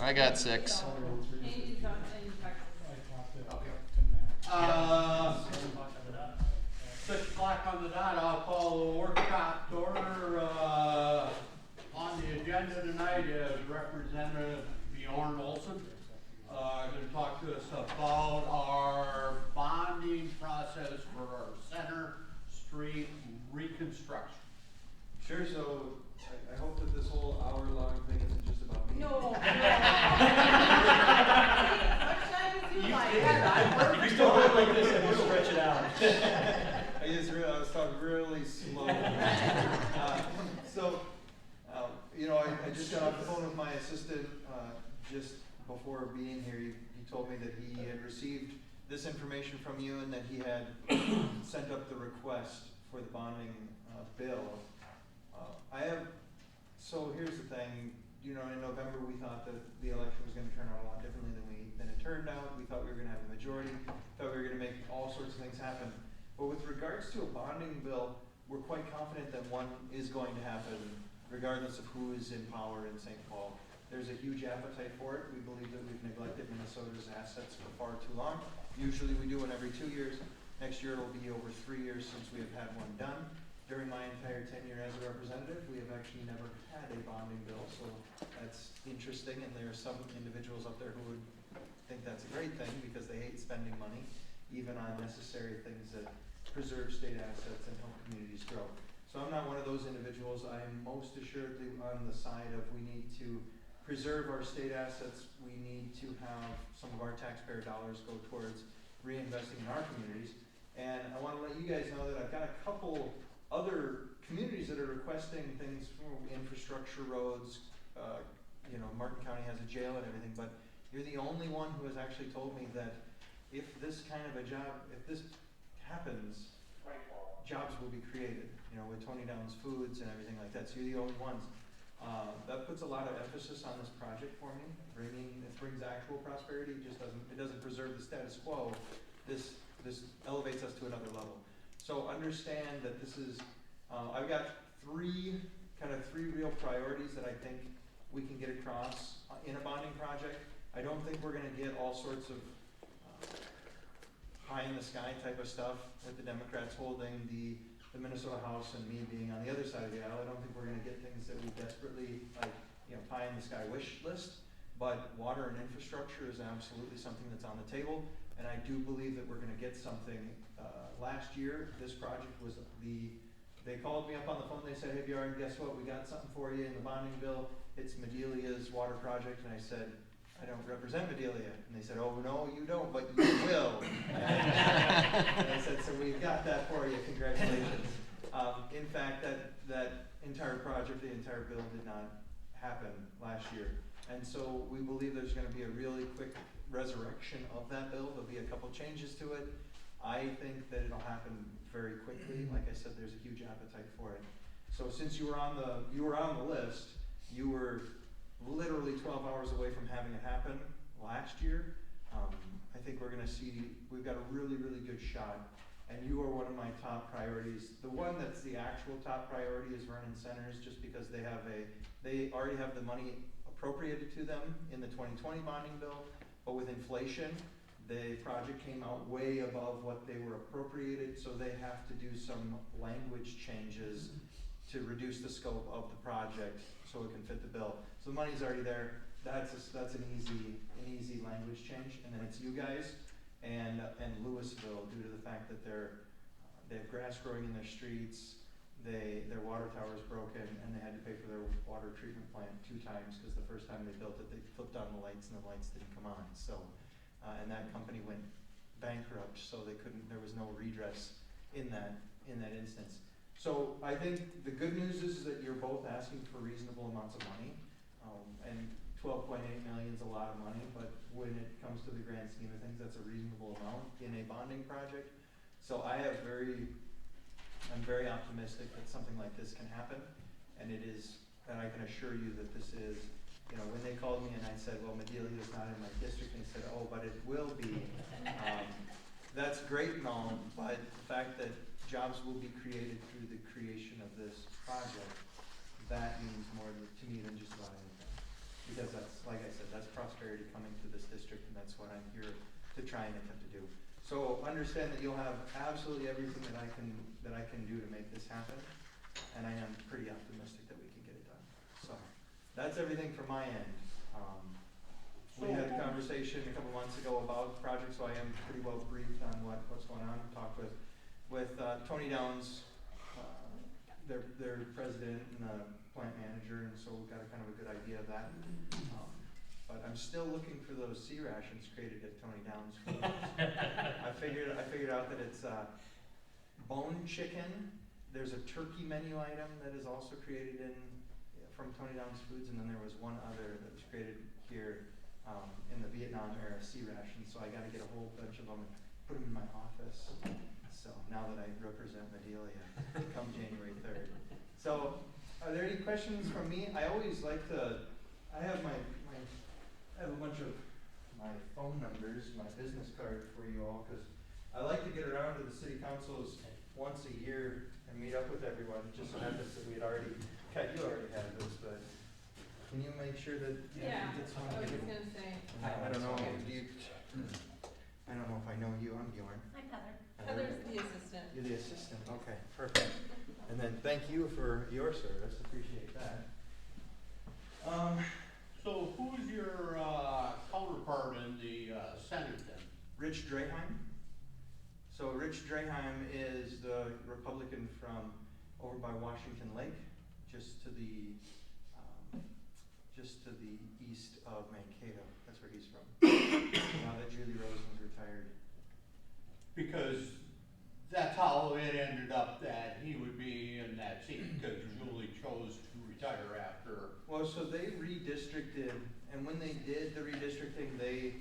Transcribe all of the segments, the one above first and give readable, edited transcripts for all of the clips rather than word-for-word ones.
I got 6. Andy's on, Andy's back. Uh, 6 o'clock on the dot, I'll call the workshop to order. On the agenda tonight is Representative Bjorn Olson. Going to talk to us about our bonding process for our Center Street reconstruction. Sure, so I hope that this whole hour-long thing isn't just about me. No. What time is you like? If you still look like this, then we'll stretch it out. I was talking really slow. I just got off the phone with my assistant just before being here. He told me that he had received this information from you and that he had sent up the request for the bonding bill. So here's the thing, in November we thought that the election was going to turn out a lot differently than it turned out. We thought we were going to have a majority, thought we were going to make all sorts of things happen. But with regards to a bonding bill, we're quite confident that one is going to happen regardless of who is in power in St. Paul. There's a huge appetite for it. We believe that we've neglected Minnesota's assets for far too long. Usually we do one every 2 years. Next year it'll be over 3 years since we have had one done. During my entire tenure as a representative, we have actually never had a bonding bill, so that's interesting, and there are some individuals up there who would think that's a great thing because they hate spending money, even on necessary things that preserve state assets and help communities grow. So I'm not one of those individuals. I am most assuredly on the side of we need to preserve our state assets. We need to have some of our taxpayer dollars go towards reinvesting in our communities. And I want to let you guys know that I've got a couple other communities that are requesting things for infrastructure, roads. Martin County has a jail and everything, but you're the only one who has actually told me that if this kind of a job, if this happens, jobs will be created, with Tony Downs Foods and everything like that. So you're the only ones. That puts a lot of emphasis on this project for me. It brings actual prosperity. It doesn't preserve the status quo. This elevates us to another level. So understand that this is, I've got three real priorities that I think we can get across in a bonding project. I don't think we're going to get all sorts of pie in the sky type of stuff with the Democrats holding the Minnesota House and me being on the other side of the aisle. I don't think we're going to get things that we desperately, pie in the sky wish list. But water and infrastructure is absolutely something that's on the table. And I do believe that we're going to get something. Last year, this project was they called me up on the phone, they said, "Hey Bjorn, guess what, we got something for you in the bonding bill. It's Medelia's water project." And I said, "I don't represent Medelia." And they said, "Oh no, you don't, but you will." And I said, "So we've got that for you, congratulations." In fact, that entire project, the entire bill did not happen last year. And so we believe there's going to be a really quick resurrection of that bill. There'll be a couple changes to it. I think that it'll happen very quickly. Like I said, there's a huge appetite for it. So since you were on the list, you were literally 12 hours away from having it happen last year. I think we're going to see, we've got a really, really good shot. And you are one of my top priorities. The one that's the actual top priority is Vernon Centers, just because they already have the money appropriated to them in the 2020 bonding bill. But with inflation, the project came out way above what they were appropriated, so they have to do some language changes to reduce the scope of the project so it can fit the bill. So the money's already there. That's an easy language change. And then it's you guys and Louisville, due to the fact that they have grass growing in their streets, their water tower is broken, and they had to pay for their water treatment plant 2 times because the first time they built it, they flipped on the lights and the lights didn't come on. So. And that company went bankrupt, so there was no redress in that instance. So I think the good news is that you're both asking for reasonable amounts of money, and 12.8 million is a lot of money, but when it comes to the grand scheme of things, that's a reasonable amount in a bonding project. So I'm very optimistic that something like this can happen, and I can assure you that this is. When they called me and I said, "Well, Medelia is not in my district," they said, "Oh, but it will be." That's great and all, but the fact that jobs will be created through the creation of this project, that means more to me than just about anything. Because that's, like I said, that's prosperity coming to this district, and that's what I'm here to try and attempt to do. So understand that you'll have absolutely everything that I can do to make this happen, and I am pretty optimistic that we can get it done. So that's everything from my end. We had a conversation a couple months ago about the project, so I am pretty well briefed on what's going on. Talked with Tony Downs, their president and the plant manager, and so we've got a kind of a good idea of that. But I'm still looking for those sea rations created at Tony Downs Foods. I figured out that it's bone chicken. There's a turkey menu item that is also created from Tony Downs Foods, and then there was one other that was created here in the Vietnam era sea rations. So I got to get a whole bunch of them and put them in my office. So now that I represent Medelia come January 3rd. So are there any questions from me? I always like to, I have a bunch of my phone numbers, my business card for you all, because I like to get around to the city councils once a year and meet up with everyone. It just so happens that you already had this, but can you make sure that Yeah, you get some? I was gonna say. I don't know, I don't know if I know you, I'm Bjorn. I'm Heather. Heather's the assistant. You're the assistant, okay, perfect. And then thank you for your service, appreciate that. So who's your counterpart in the Senate then? Rich Draheim. So Rich Draheim is the Republican from over by Washington Lake, just to the east of Mankato. That's where he's from. Now that Julie Rosen's retired. Because that's how it ended up that he would be in that seat, because Julie chose to retire after. Well, so they redistricted, and when they did the redistricting, they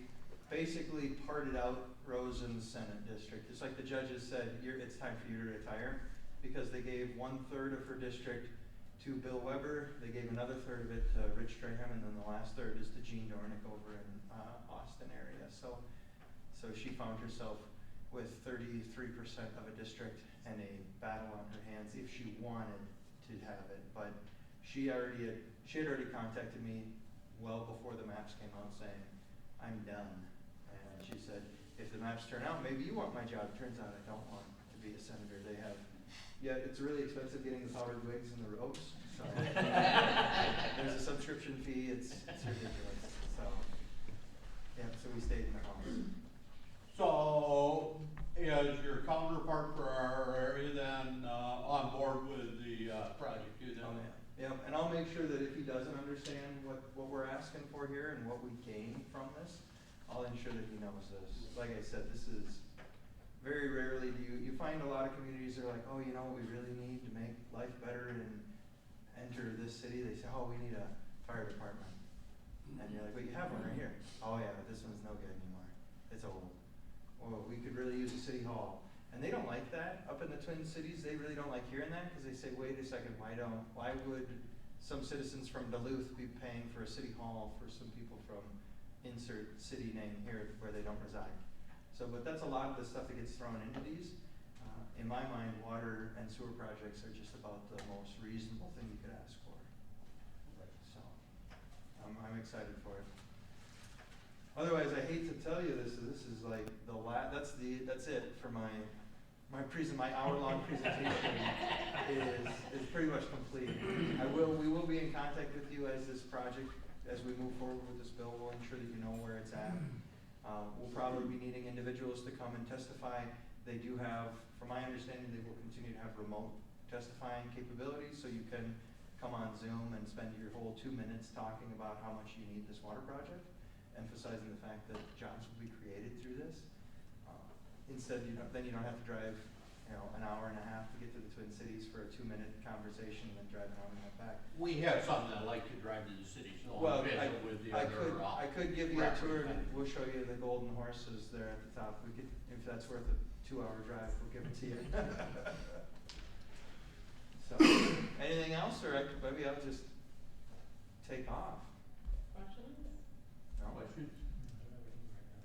basically parted out Rosen's Senate district. It's like the judges said, it's time for you to retire, because they gave 1/3 of her district to Bill Weber, they gave another 1/3 of it to Rich Draheim, and then the last 1/3 is to Jean Dornick over in Austin area. So she found herself with 33% of a district and a battle on her hands if she wanted to have it. But she had already contacted me well before the maps came out saying, I'm done. And she said, if the maps turn out, maybe you want my job. Turns out I don't want to be a senator. It's really expensive getting the powdered wigs and the robes. So there's a subscription fee. It's ridiculous. So we stayed in the house. So is your counterpart for our area then on board with the project too then? Yeah, and I'll make sure that if he doesn't understand what we're asking for here and what we gain from this, I'll ensure that he knows this. Like I said, this is very rarely do you find a lot of communities are like, oh, you know what we really need to make life better and enter this city. They say, oh, we need a fire department. And you're like, but you have one right here. Oh yeah, but this one's no good anymore. It's old. Well, we could really use a city hall. And they don't like that. Up in the Twin Cities, they really don't like hearing that because they say, wait a second, why would some citizens from Duluth be paying for a city hall for some people from insert city name here where they don't reside? So, but that's a lot of the stuff that gets thrown into these. In my mind, water and sewer projects are just about the most reasonable thing you could ask for. So, I'm excited for it. Otherwise, I hate to tell you this. This is like that's it for my hour-long presentation is pretty much complete. We will be in contact with you as we move forward with this bill. We'll ensure that you know where it's at. We'll probably be needing individuals to come and testify. They do have, from my understanding, they will continue to have remote testifying capabilities, so you can come on Zoom and spend your whole 2 minutes talking about how much you need this water project, emphasizing the fact that jobs will be created through this. Instead, then you don't have to drive, an hour and a half to get to the Twin Cities for a 2-minute conversation and then drive an hour and a half back. We have some that like to drive to the city, so Well, I'll visit with the I other. could give you a tour. representative. We'll show you the golden horses there at the top. We could, if that's worth a 2-hour drive, we'll give it to you. So, anything else, or maybe I'll just take off. Questions? No? Questions?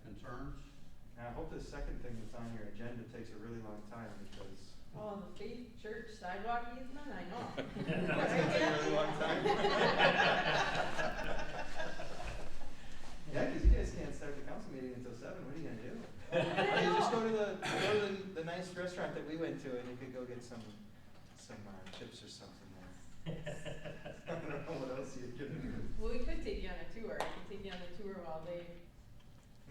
Concerns? And I hope the second thing that's on your agenda takes a really long time because Oh, the Faith Church sidewalk easement, I know. that's gonna take a really long time. Yeah, 'cause nice restaurant that we went to, and you could go get some chips or something there. I don't know what else you could do. Well, we could take you on a tour. I could take you on a tour while they,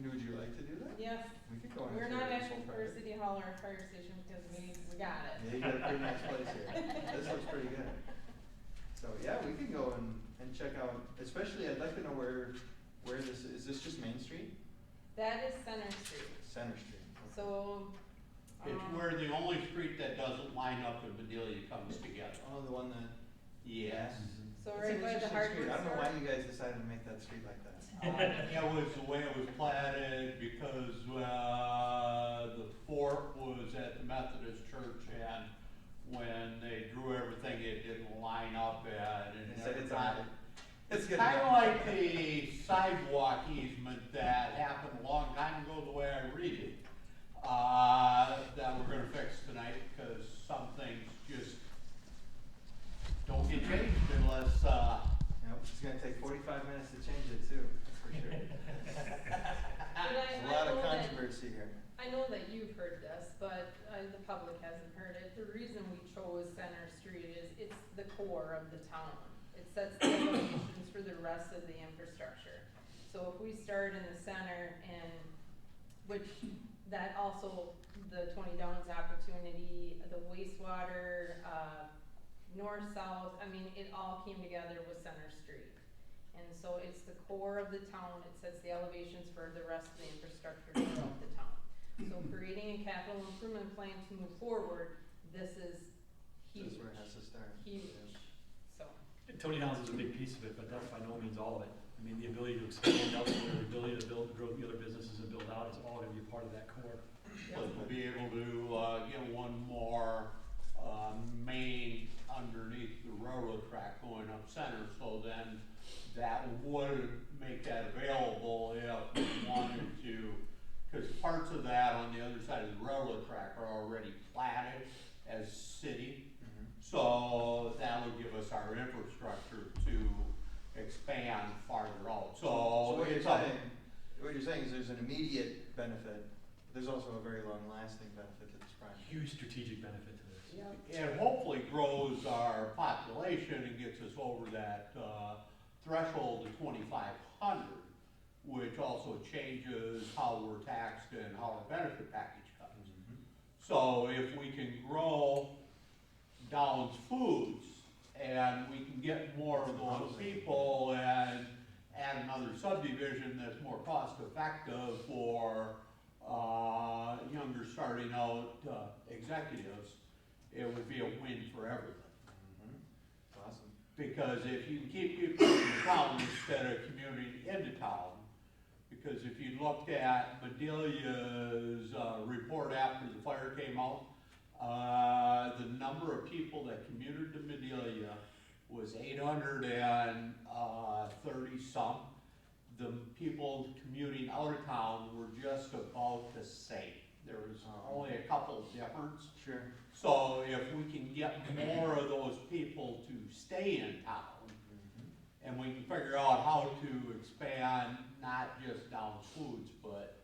Would you like to do that? yes. We could go on a We're tour not of this asking whole for park. City Hall or a fire station because we got it. Yeah, you got a pretty nice place here. This looks pretty good. So, yeah, we can go and check out, especially I'd like to know where this is this just Main Street? That is Center Street. Center Street. Okay. So, It's where the only street that doesn't line up in Bedelia comes together. Oh, the one that. Yes. So It's right an by the interesting hardware street. I don't know store? why you guys decided to make that street like that. It was the way it was platted because, the fort was at the Methodist church and when they drew everything, it didn't line up and They said it's not. alright. It's good kinda enough. like the sidewalk easement that happened a long time ago, the way I read it. That we're gonna fix tonight, cause some things just don't get changed unless, Yep, it's gonna take 45 minutes to change it too, that's for sure. But There's a lot of know that- controversy here. I know that you've heard this, but the public hasn't heard it. The reason we chose Center Street is it's the core of the town. It sets the foundations for the rest of the infrastructure. So if we start in the center and, which that also, the 20 Downs opportunity, the wastewater, north, south, I mean, it all came together with Center Street. And so it's the core of the town. It sets the elevations for the rest of the infrastructure throughout the town. So creating a capital improvement plan to move forward, this is huge. That's where it has to start. Huge, so. Tony Downs is a big piece of it, but that's by no means all of it. I mean, the ability to expand elsewhere, the ability to grow the other businesses and build out, is all gonna be a part of that core. but to be able to, get one more, main underneath the railroad track going up center, so then that would make that available if we wanted to, cause parts of that on the other side of the railroad track are already platted as city. Mhm. So that would give us our infrastructure to expand farther out, so what it's you're saying is there's an immediate benefit, but there's also a very long-lasting benefit to this project. Huge strategic benefit to this. It hopefully grows our population and gets us over that, threshold of 2,500, which also changes how we're taxed and how our benefit package comes. Mhm. So if we can grow Downs Foods and we can get more of those people and add another subdivision that's more cost effective for, younger starting out, executives, it would be a win for everything. Mhm. Awesome. Because if you can keep people in town instead of commuting into town, because if you looked at Bedelia's, report after the fire came out, the number of people that commuted to Bedelia was 830 some. The people commuting out of town were just about the same. There was only a couple of difference. Sure. So if we can get more of those people to stay in town, Mhm. and we can figure out how to expand not just Downs Foods, but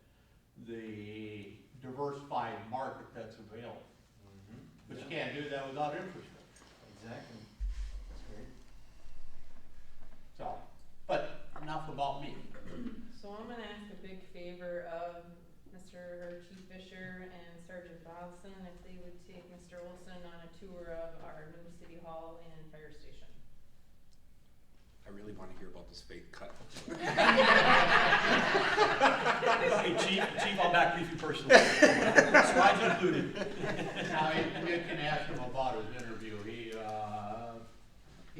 the diversified market that's available. Mhm. But you Yeah. can't do that without infrastructure. Exactly. That's great. So, but enough about me. So I'm gonna ask a big favor of Mr. Chief Fisher and Sergeant Dodson if they would take Mr. Olson on a tour of our new city hall and fire station. I really want to hear about this fake cut. Hey, Chief, I'll back you personally. Slides included. Now, you can ask him about his interview. He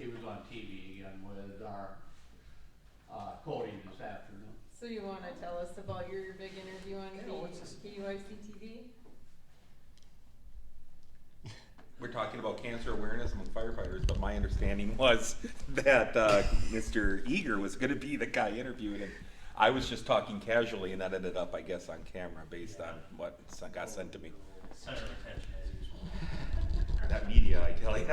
was on TV again with our, Cody this afternoon. So you wanna tell us about your big interview on Yeah, what's this? KUIC TV? We're talking about cancer awareness among firefighters, but my understanding was that Mr. Eager was going to be the guy interviewed, and I was just talking casually, and that ended up, I guess, on camera based on what got sent to me. Center of attention as usual. that media, I tell you.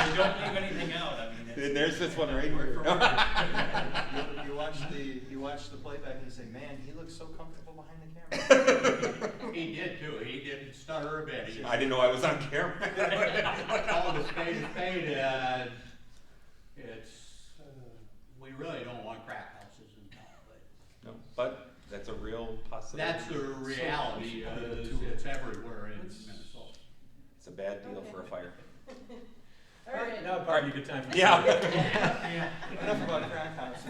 And don't leave anything out, I mean, And there's this one right Word here. for word. You watch the playback and you say, man, he looks so comfortable behind the camera. He did too, he didn't stutter a bit. He I didn't know I was on camera. called a spade, it's, we really don't want crack houses in town, but No, but that's a real possibility. that's the reality, it's everywhere in Minnesota. It's a bad deal for a fire. All right. Now would probably be a good time for. Yeah. Enough about crack house.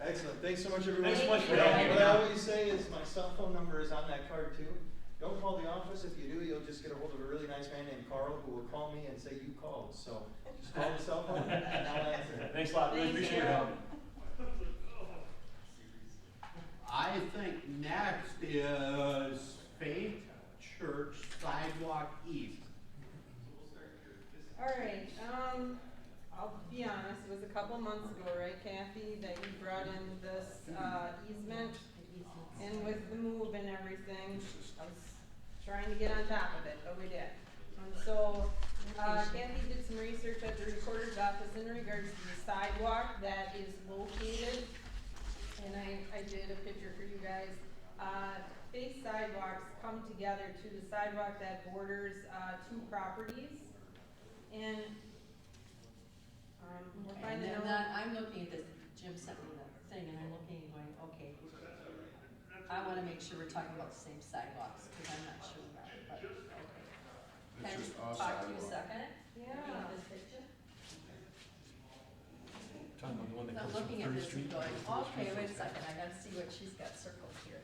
Excellent, thanks so much, everyone. Thanks so much for What I- having me. What I always say is my cell phone number is on that card too. Don't call the office. If you do, you'll just get a hold of a really nice man named Carl who will call me and say you called. So just call the cell phone and I'll answer it. Thanks a lot, really Thank appreciate you. your help. I think next is Faith Church Sidewalk East. All right, I'll be honest, it was a couple months ago, right, Kathy, that you brought in this, easement? And with the move and everything, I was trying to get on top of it, but we did. And so, Kathy did some research at the recorder's office in regards to the sidewalk that is located, and I did a picture for you guys. Face sidewalks come together to the sidewalk that borders, two properties. And, we're Okay, finding and out. I'm looking at this, Jim sent me the thing, and I'm looking and going, okay, I wanna make sure we're talking about the same sidewalks, cause I'm not sure about it, but, okay. Can I just a talk to you a sidewalk. second? Yeah. Looking at this picture? Talking about the one that I'm comes from looking at Third this Street. and going, okay, wait a second, I gotta see what she's got circled here.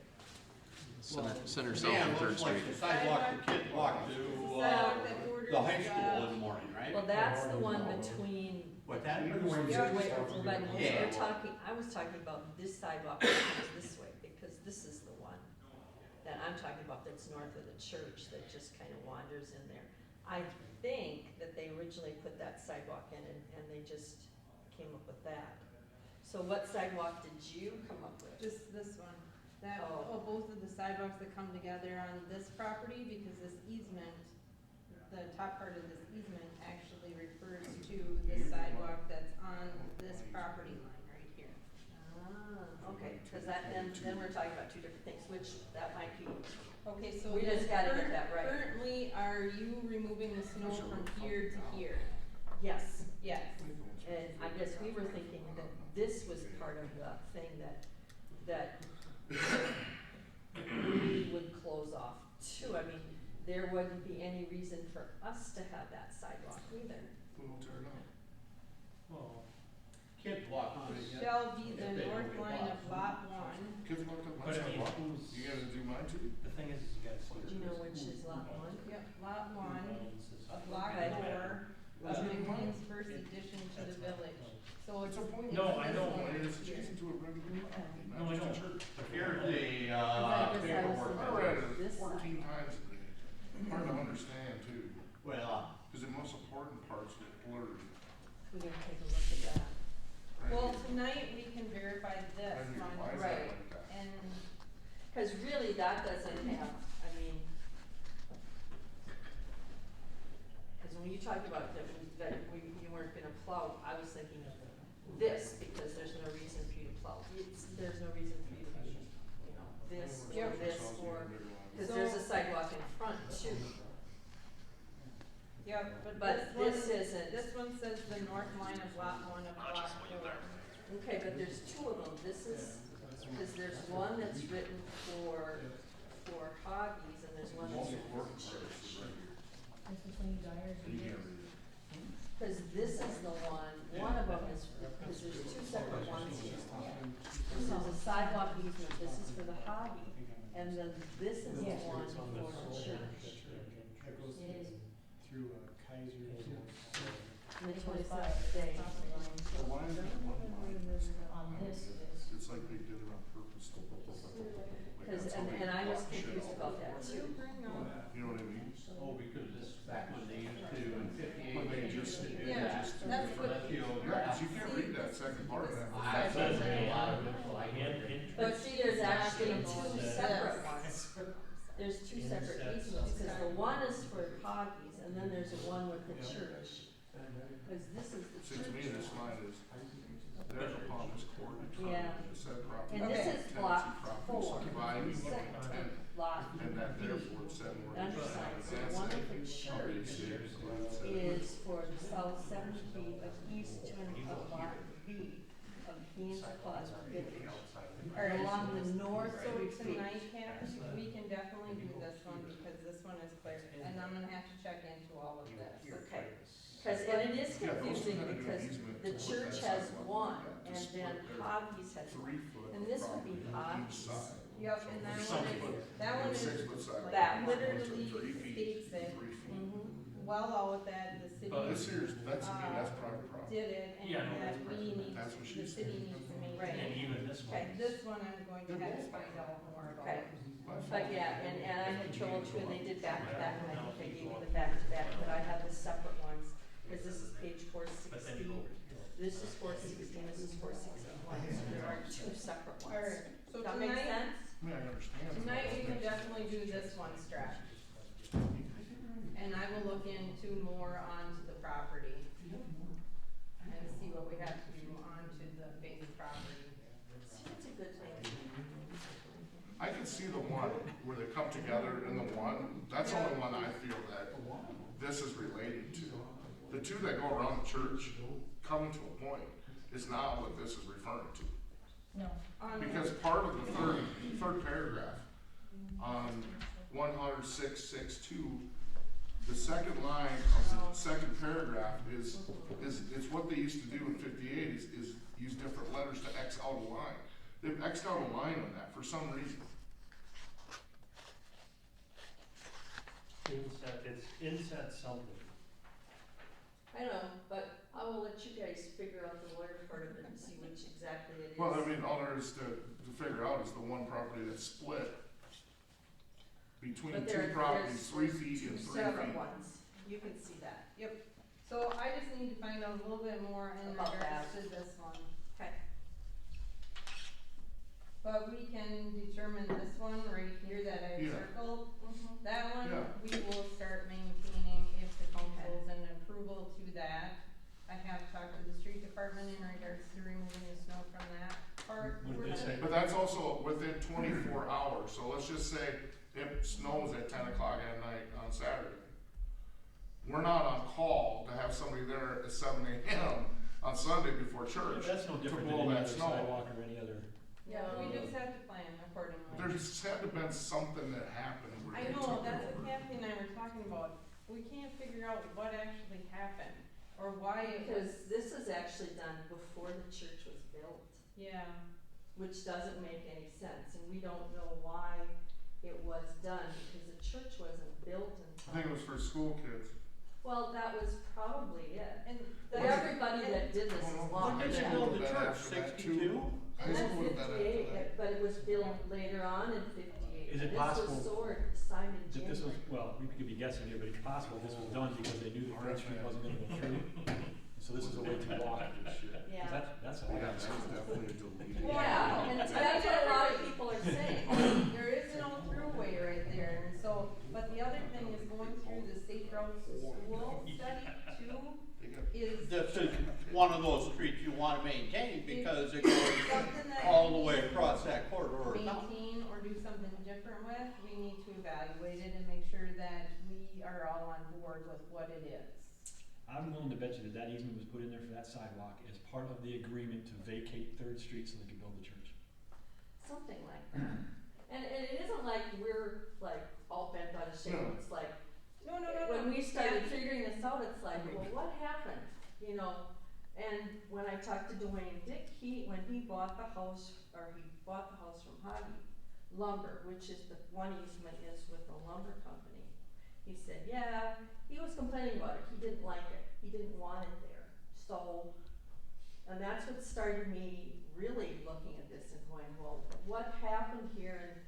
Center Yeah, South and it Third looks like Street. the sidewalk the kids walk to, Sidewalk that borders, the high school in the morning, right? Well, that's the one between, What's that? wait, but Yeah. we're talking, I was talking about this sidewalk that goes this way, because this is the one that I'm talking about that's north of the church that just kind of wanders in there. I think that they originally put that sidewalk in and they just came up with that. So what sidewalk did you come up with? Just this one. That, Oh. both of the sidewalks that come together on this property, because this easement, the top part of this easement actually refers to the sidewalk that's on this property line right here. Ah, okay, cause then we're talking about two different things, which that might be, Okay, so. We then just gotta get that right. Currently, are you removing the snow from here to here? yes. Yes. And I guess we were thinking that this was part of the thing that we would close off too. I mean, there wouldn't be any reason for us to have that sidewalk either. Well, Kids walk on it. yeah. Shall be If the they north don't get line of lost. lot one. Kids walk up my But I mean, sidewalk. who's- You gotta do mine too? the thing is you gotta see. Do you know which is lot one? Yep, lot one of block Okay. 4 of McLean's first addition to the village. So It's it's. a point. No, I know. It's adjacent to a regular property, No, I not know. just a church. Here's the, I guess I was paperwork. I thinking- read it This 14 side. times today. Hard to understand too, Well, because the most important parts get blurred. We're gonna take a look at that. Well, tonight we can verify this I mean, why one, is Right. that like that? and Cause really that doesn't have, I mean, cause when you talked about you weren't gonna plow, I was thinking of this, because there's no reason for you to plow. There's no reason for you to do, you know, this or Yep. this or, cause there's a sidewalk in front too. yeah, But but this this one, isn't. this one says the north line of lot 1 of block 4. Okay, but there's two of them, this is, cause there's one that's written for Hoggies and there's one that's written for the church. Cause this is the one of them is, cause there's two separate ones here. This is a sidewalk easement, this is for the hobby, and then this is the one for the church. That goes through Kaiser. And the 27th day. So why is it one line? On this is. It's like they did it on purpose to. Like, Cause, that's how they and I was block shit confused all about the that time. too. You know what I mean? oh, because this is back when they used to, in 58, When they they used just- to do Yeah, that. that's what- That's the old Yeah, 'cause graph. you can't read that second part of that. I said a lot of it, so I get it. But see, there's actually two there's a one with the church, cause this is the See, to me, church this one. line is, there's upon this court Yeah. determined the said property. And this Okay. is block Tenancy 4, property subdivided second lot and that B. therefore said mortgage Undersigned, so the and one said with the church is for the south 7 feet of eastern of lot B of Haynes Plaza Village. Or Along the north So 3 feet. tonight, Kathy, we can definitely do this one because this one is clear, and I'm gonna have to check into all of this. Okay, cause, and it is confusing because the church has one, and then Hobbies has one. 3 foot. And this would be property on Hobbies. each side. Yep, and that Some one foot, is, that one is, 6 foot side. that one. literally 3 feet, states it. 3 feet. Well, all of that, the city But this here's, that's, to me, that's private property. did it, and Yeah, no, that that's we need, That's what she the said. city needs to Right. And maintain. even this one. Okay. This one I'm going to have to find out more about. Okay. That's But fine. yeah, and I had told you, and they did back to back, and I think they gave me the back to back, but I have the separate ones, cause this is page But then 460. you go over here. This is 416, this is 461, so there are two separate ones. Alright, so Does that make tonight, sense? I mean, I understand. tonight we can definitely do this one stretch. And I will look into more onto the property and see what we have to do onto the base property. See, that's a good thing. I can see the one where they come together in the one, that's the only one I feel that this is related to. The two that go around the church, coming to a point, is not what this is referring to. On- Because part of the third paragraph, on 106.62, the second line of the second paragraph is what they used to do in 58 is use different letters to X out a line. They've X'd out a line on that for some reason. It's inset something. I know, but I will let you guys figure out the lawyer part of it and see which exactly it is. Well, I mean, all there is to figure out is the one property that's split between But two there- properties, there's 3 feet two and 3 separate feet. ones, you can see that. So I just need to find out a little bit more in About regards that. to this one. Okay. But we can determine this one right here that I Yeah. circled. Mm-hmm. That one, Yeah. we will start maintaining if the council's an approval to that. I have talked to the street department in regards to removing the snow from that part. What did We're they say? gonna- But that's also within 24 hours, so let's just say it snows at 10 o'clock at night on Saturday. We're not on call to have somebody there at 7 AM on Sunday before church. That's no to different blow than any that other snow. sidewalk or any other. Yeah, we just have to plan accordingly. There's had to been something that happened where I they know, took that's it what over. Kathy and I were talking about. We can't figure out what actually happened or why it was, Because this is actually done before the church was built, yeah. which doesn't make any sense, and we don't know why it was done, because the church wasn't built I think it until. was for school kids. Well, that was probably it. And But that's- everybody that did this is Well, long When did they dead. build the That church? after that, 62? too. And High that's school did that after 58, that. but it was built later on in 58. Is it This possible was signed in That this was, January. well, we could be guessing here, but it's possible this was done because they knew that Third Street wasn't gonna go through. So this is a way to block it. 'Cause Yeah. that's all. Yeah, that was definitely deleted. Yeah, and that's what a lot of people are saying. There is no throughway right there, and so, but the other thing is going through the safe routes to school study too They got- is This is one of those streets you wanna maintain because it goes something that. all the we way need across to that corridor of town. Maintain or do something different with, we need to evaluate it and make sure that we are all on board with what it is. I'm willing to bet you that that easement was put in there for that sidewalk as part of the agreement to vacate Third Street so they could build the church. Something like that. And it isn't like we're like all bent out of shape, No. it's like, No, no, no, no. when we started Yeah. figuring this out, it's like, well, what happened, you know? And when I talked to Dwayne Dick, when he bought the house, or he bought the house from Hobby Lumber, which is the one easement is with the lumber company, he said, yeah, he was complaining about it, he didn't like it, he didn't want it there, so, and that's what started me really looking at this and going, well, what happened here?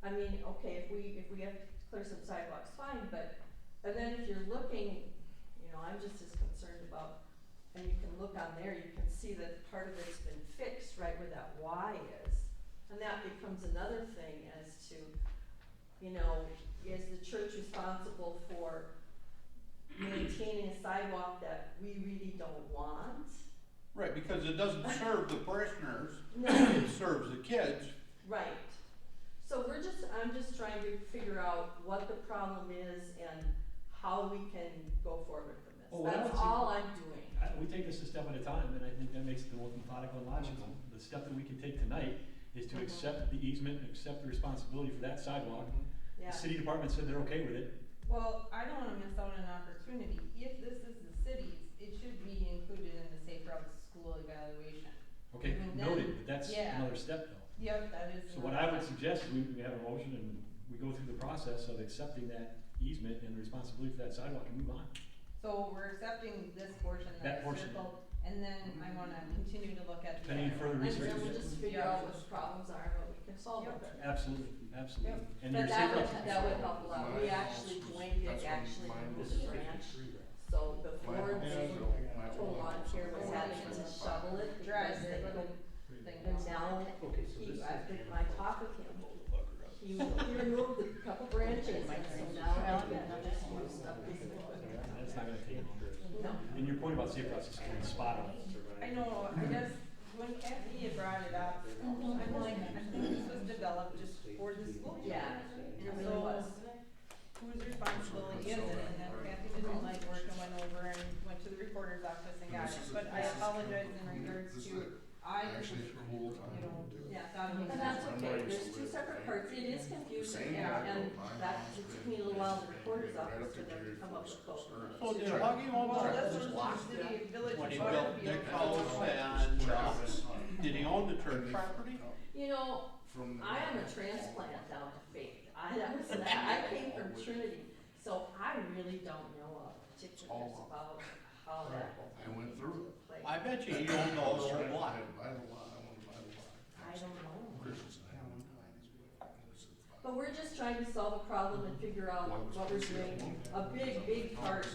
And, I mean, okay, if we have to clear some sidewalks, fine, but, and then if you're looking, you know, I'm just as concerned about, and you can look on there, you can see that part of it's been fixed right where that Y is. And that becomes another thing as to, you know, is the church responsible for maintaining a sidewalk that we really don't want. Right, because it doesn't serve the parishioners, No. it serves the kids. Right. So I'm just trying to figure out what the problem is and how we can go forward from this. Oh, well, I That's would say- all I'm doing. We take this a step at a time, and I think that makes it the most methodical and logical. The step that we can take tonight is to Mhm. accept the easement, and accept the responsibility for that sidewalk. Yeah. The city department said they're okay with it. Well, I don't wanna miss out on an opportunity. If this is the city's, it should be included in the Safe Routes School evaluation. Okay, And then- noted, but that's yeah. another step though. Yep, that is. So what I would suggest is we have a motion and we go through the process of accepting that easement and the responsibility for that sidewalk and move on. So we're accepting this portion That that's portion. circled, and then I wanna continue to look at the. Pending other further one. And research. then we'll just figure out what the problems are and what we can solve Yep. with it. Absolutely, absolutely. Yep. And But your that safe would, routes- that would help a lot. We actually, Dwayne Dick actually moved the branch, so before they told lawn care was having to shovel it, because they couldn't. And now, when I talk with him, he removed a couple branches, so now he can just use stuff. That's not gonna take long. No. And your point about safe routes is kind of spot on. I know, I guess, when Kathy had brought it up, I'm like, I think this was developed just for the school. Yeah, And it really so, was. whose responsibility is it? And then Kathy didn't like work and went over and went to the recorder's office and got it. But I apologize in regards to, I, Actually, a cool time you know, to do it. yeah, thought it was. And that's okay, there's two separate parts, it is confusing, Same and, guy, and but that, it took me a little while, the recorder's Right office, up for to them to Jerry come up with Foster's code. So did Huggy own Well, the that's church? what the city, village When he of built Butterfield. Dick's house and, did he own the church property? You know, From the- I am a transplant down to Faith, I came from Trinity, so I really don't know a particulars about how that whole I went through it. played. I bet you he owned the whole I block. had a lot, I wanted to buy a lot. I don't know. Christiansen had one. But we're just trying to solve a problem and figure out what we're doing. A big part,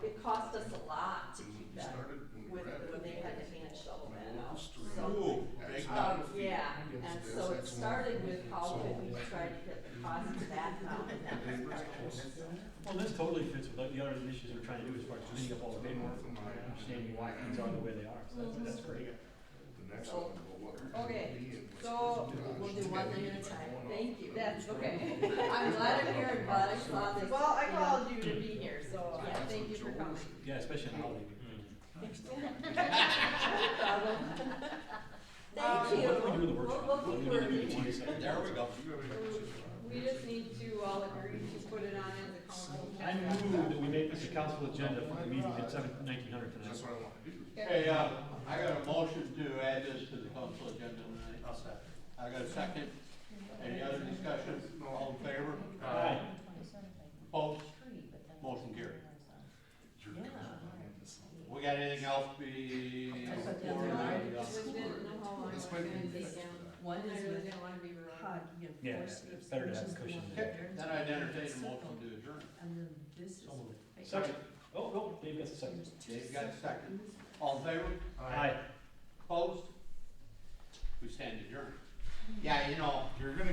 it cost us a lot to keep that with, when they had to hand shovel that out. So, Ooh, big time. yeah, and so it started with how could we try to get the cost of that down, and that was part of it. Well, this totally fits with like the other initiatives we're trying to do as far as cleaning up all the paperwork, understanding why things are the way they are, so that's great. The next So, one, well, what okay, me and what's so the We'll judge do one did. thing at a time, thank you. That's okay. I'm glad I'm here, I'm glad I saw this. Well, I you know. called you to be here, so Yeah. thank you for coming. Yeah, especially on holiday. No problem. Thank you. What do we do with the workshop? We'll keep What do we working. do with the There we go. We just need to all agree to put it on as a council. I move that we make this a council agenda for the meeting at 1900 tonight. That's what I want to do. Hey, I got a motion to add this to the council agenda tonight. I'll second. I got a second. Any other discussion? All in favor? Aye. Opposed? Motion carried. We got anything else before? Just didn't know how long it was This might gonna be- take down. One And I is really with didn't wanna be rude. HUD. Yeah, it's better to have a cushion Okay, there. then I'd entertain a motion to adjourn. And then this is. So moved. Second. Oh, no, Dave gets a second. Dave got a second. All in favor? Aye. Opposed? We stand adjourned. Yeah, you know, You're gonna